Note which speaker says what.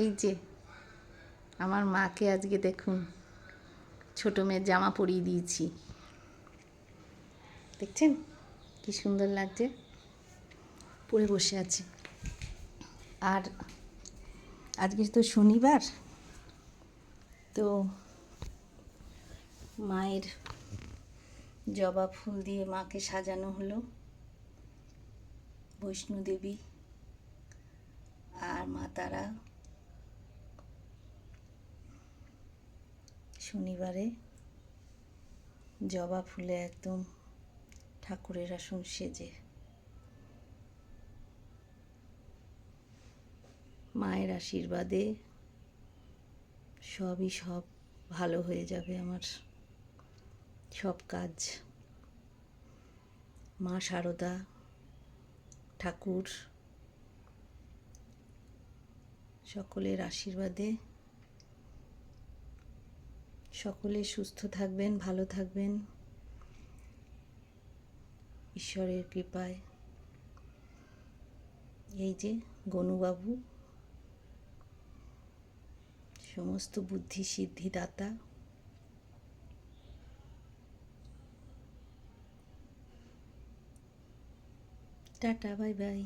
Speaker 1: এই যে আমার মাকে আজকে দেখুন ছোটো মেয়ের জামা পরিয়ে দিয়েছি, দেখছেন কি সুন্দর লাগছে, পরে বসে আছে। আর আজকে তো শনিবার, তো মায়ের জবা ফুল দিয়ে মাকে সাজানো হলো। বৈষ্ণোদেবী আর মা তারা শনিবারে জবা ফুলে একদম ঠাকুরের আসন সেজে, মায়ের আশীর্বাদে সব ভালো হয়ে যাবে। আমার সব কাজ মা শারদা ঠাকুর সকলের আশীর্বাদে সকলে সুস্থ থাকবেন, ভালো থাকবেন ঈশ্বরের কৃপায়। এই যে গনুবাবু সমস্ত বুদ্ধি সিদ্ধিদাতা। Tata, bye bye.